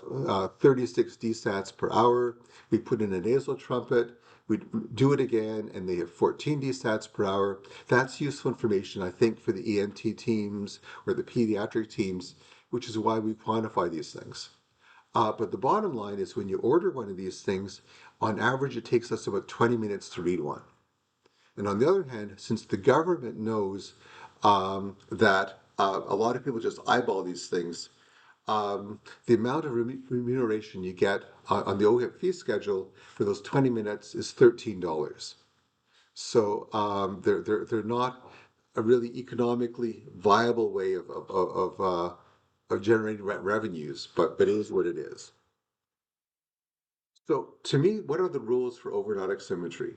36 DSATs per hour, we put in a nasal trumpet, we do it again, and they have 14 DSATs per hour. That's useful information, I think, for the ENT teams or the pediatric teams, which is why we quantify these things. But the bottom line is when you order one of these things, on average, it takes us about 20 minutes to read one. And on the other hand, since the government knows that a lot of people just eyeball these things, the amount of remuneration you get on the OHIP fee schedule for those 20 minutes is $13. So they're not a really economically viable way of generating revenues, but it is what it is. So, to me, what are the rules for overnight oximetry?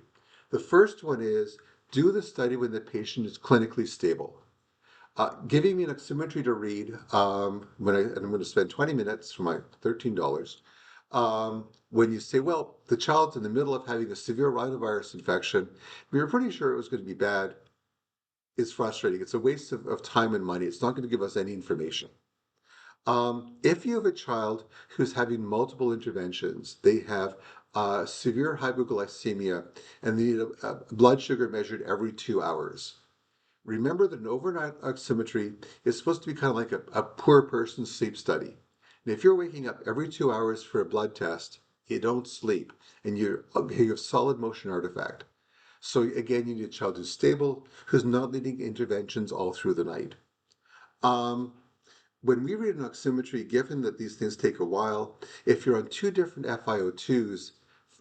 The first one is do the study when the patient is clinically stable. Giving me an oximetry to read and I'm going to spend 20 minutes for my $13. When you say, well, the child's in the middle of having a severe rhinovirus infection, we were pretty sure it was going to be bad. is frustrating. It's a waste of time and money. It's not going to give us any information. If you have a child who's having multiple interventions, they have severe hypoglycemia and they need a blood sugar measured every 2 hours. Remember that an overnight oximetry is supposed to be kind of like a poor person's sleep study. And if you're waking up every 2 hours for a blood test, you don't sleep and you have solid motion artifact. So again, you need a child who's stable, who's not needing interventions all through the night. Um, when we read an oximetry, given that these things take a while, if you're on two different FiO2s,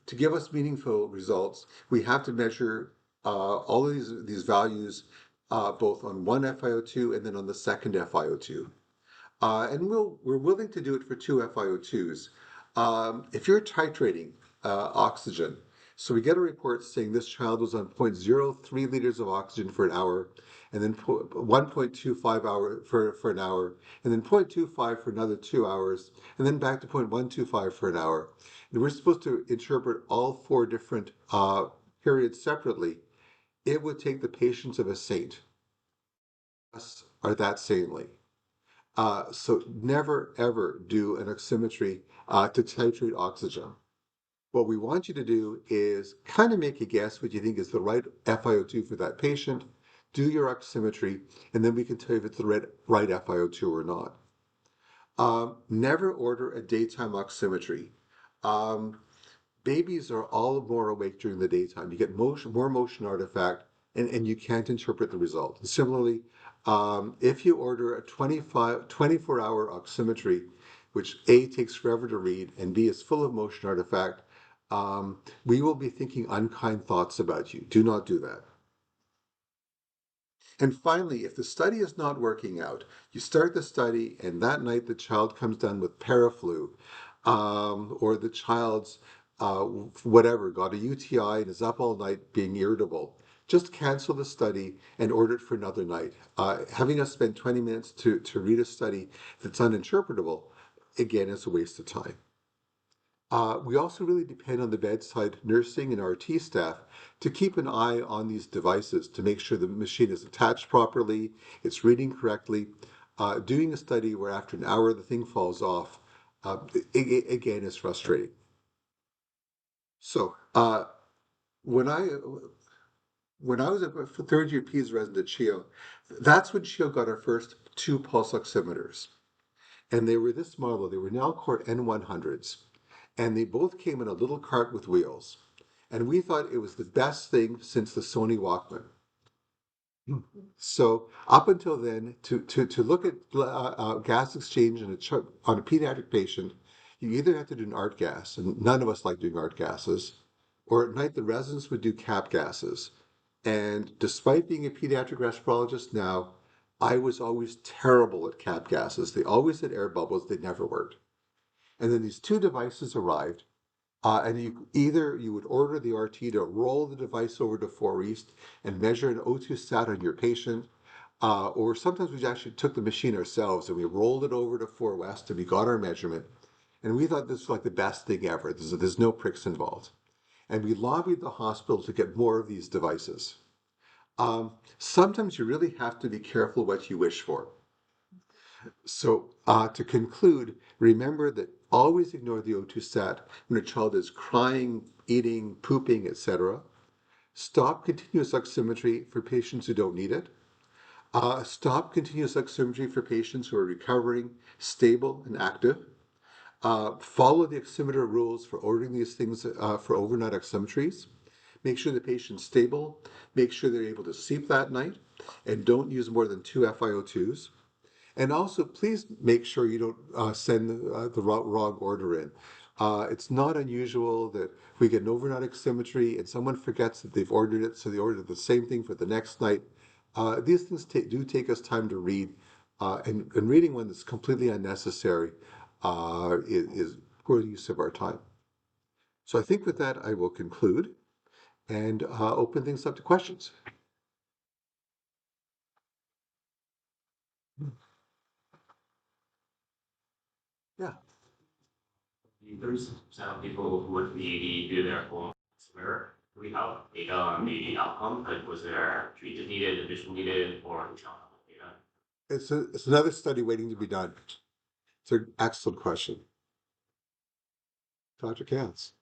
to give us meaningful results, we have to measure all of these values both on one FiO2 and then on the second FiO2. And we're willing to do it for two FiO2s. If you're titrating oxygen, so we get a report saying this child was on 0.03 liters of oxygen for an hour, and then 1.25 hour for an hour, and then 0.25 for another 2 hours, and then back to 0.125 for an hour. And we're supposed to interpret all four different periods separately. It would take the patience of a saint. Us are that saintly. So never ever do an oximetry to titrate oxygen. What we want you to do is kind of make a guess what you think is the right FiO2 for that patient, do your oximetry, and then we can tell you if it's the right FiO2 or not. Never order a daytime oximetry. Um, Babies are all more awake during the daytime. You get more motion artifact, and you can't interpret the result. And similarly, if you order a 24-hour oximetry, which A, takes forever to read, and B, is full of motion artifact, we will be thinking unkind thoughts about you. Do not do that. And finally, if the study is not working out, you start the study and that night the child comes down with paraflu, or the child's whatever, got a UTI and is up all night being irritable. Just cancel the study and order it for another night. Having us spend 20 minutes to read a study that's uninterpretable, again, is a waste of time. We also really depend on the bedside nursing and RT staff to keep an eye on these devices to make sure the machine is attached properly, it's reading correctly. Doing a study where after an hour the thing falls off, again, is frustrating. So when I when I was a third year Peds resident at CHEO, that's when CHEO got our first two pulse oximeters. And they were this model, they were Nalcor N100s. And they both came in a little cart with wheels. And we thought it was the best thing since the Sony Walkman. So up until then, to look at gas exchange on a pediatric patient, you either have to do an art gas, and none of us like doing art gases, or at night the residents would do cap gases. And despite being a pediatric respirologist now, I was always terrible at cap gases. They always had air bubbles, they never worked. And then these two devices arrived, and you would order the RT to roll the device over to 4 East and measure an O2 stat on your patient, or sometimes we actually took the machine ourselves and we rolled it over to 4 West and we got our measurement. And we thought this was like the best thing ever. There's no pricks involved. And we lobbied the hospital to get more of these devices. Sometimes you really have to be careful what you wish for. So to conclude, remember that always ignore the O2 stat when a child is crying, eating, pooping, etc. Stop continuous oximetry for patients who don't need it. Stop continuous oximetry for patients who are recovering, stable, and active. Follow the oximeter rules for ordering these things for overnight oximetries. Make sure the patient's stable. Make sure they're able to sleep that night. And don't use more than 2 FiO2s. And also, please make sure you don't send the wrong order in. It's not unusual that we get an overnight oximetry and someone forgets that they've ordered it, so they ordered the same thing for the next night. These things do take us time to read, and reading one that's completely unnecessary is poor use of our time. So I think with that, I will conclude and open things up to questions. Yeah. There's some people who would maybe do their own oximeter. we have data on the outcome? Like, was there treatment needed, admission needed, or we don't have data? It's another study waiting to be done. It's an excellent question. Dr. Katz.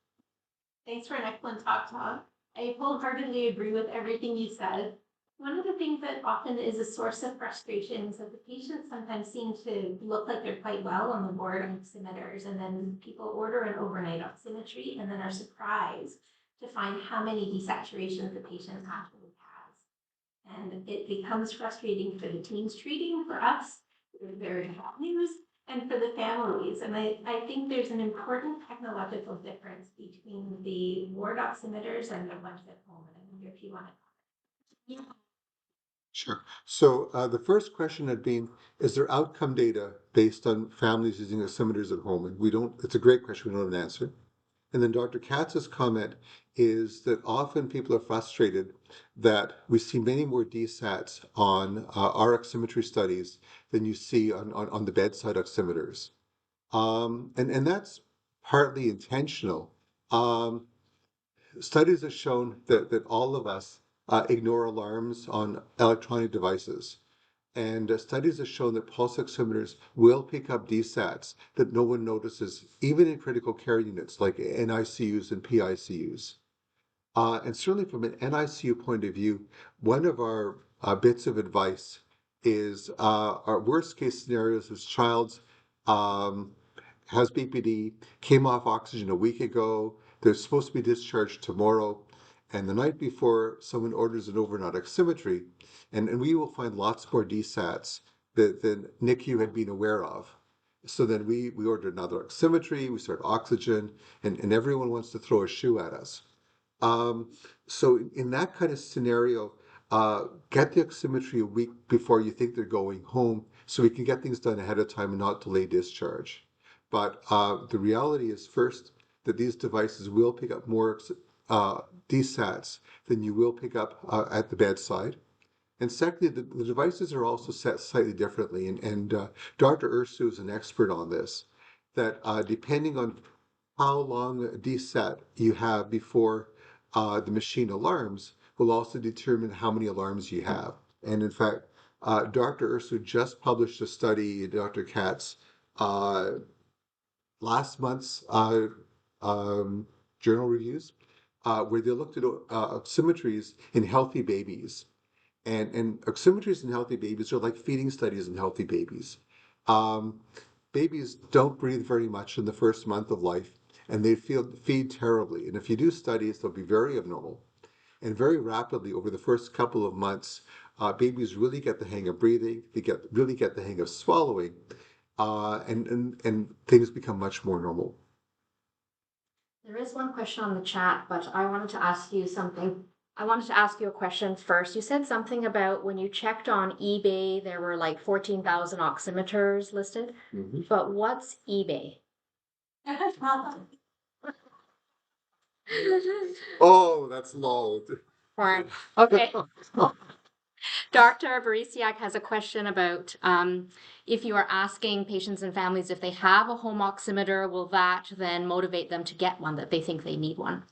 Thanks for an excellent talk, Todd. I wholeheartedly agree with everything you said. One of the things that often is a source of frustration is that the patients sometimes seem to look like they're quite well on the board on oximeters, and then people order an overnight oximetry and then are surprised to find how many desaturations the patient actually has. And it becomes frustrating for the teams treating, for us, it's very bad news, and for the families. And I think there's an important technological difference between the ward oximeters and the ones at home. And I wonder if you want to comment. Sure. So the first question had been, is there outcome data based on families using oximeters at home? And we don't, it's a great question, we don't have an answer. And then Dr. Katz's comment is that often people are frustrated that we see many more DSATs on our oximetry studies than you see on the bedside oximeters. And that's partly intentional. Um, Studies have shown that all of us ignore alarms on electronic devices. And studies have shown that pulse oximeters will pick up DSATs that no one notices, even in critical care units like NICUs and PICUs. And certainly from an NICU point of view, one of our bits of advice is our worst case scenarios is child's um, has BPD, came off oxygen a week ago, they're supposed to be discharged tomorrow, and the night before someone orders an overnight oximetry, and we will find lots more DSATs than NICU had been aware of. So then we order another oximetry, we start oxygen, and everyone wants to throw a shoe at us. Um, so in that kind of scenario, get the oximetry a week before you think they're going home so we can get things done ahead of time and not delay discharge. But the reality is first that these devices will pick up more DSATs than you will pick up at the bedside. And secondly, the devices are also set slightly differently. And Dr. Ursu is an expert on this, that depending on how long a DSAT you have before the machine alarms will also determine how many alarms you have. And in fact, Dr. Ursu just published a study, Dr. Katz, uh, last month's journal reviews, where they looked at oximetries in healthy babies. And oximetries in healthy babies are like feeding studies in healthy babies. Um, Babies don't breathe very much in the first month of life, and they feed terribly. And if you do studies, they'll be very abnormal. And very rapidly, over the first couple of months, babies really get the hang of breathing. They really get the hang of swallowing, and things become much more normal. There is one question on the chat, but I wanted to ask you something. I wanted to ask you a question first. You said something about when you checked on eBay, there were like 14,000 oximeters listed. Mm-hmm. But what's eBay? Oh, that's low. Okay. Dr. Barisiak has a question about if you are asking patients and families if they have a home oximeter, will that then motivate them to get one that they think they need one?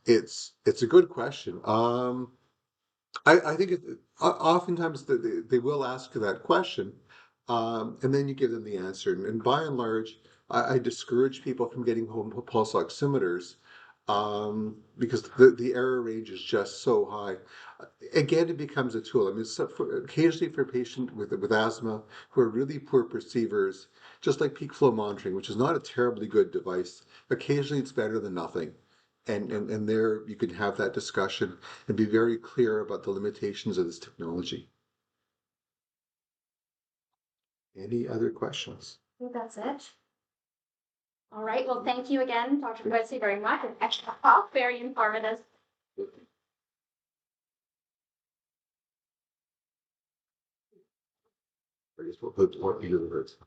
It's a good question. I think oftentimes they will ask that question, and then you give them the answer. And by and large, I discourage people from getting home pulse oximeters because the error range is just so high. Again, it becomes a tool. I mean, occasionally for a patient with asthma who are really poor perceivers, just like peak flow monitoring, which is not a terribly good device, occasionally it's better than nothing. And there you can have that discussion and be very clear about the limitations of this technology. Any other questions? I think that's it. All right. Well, thank you again, Dr. Kovesi, very much. Extra talk, very informative. We'll put more into the words.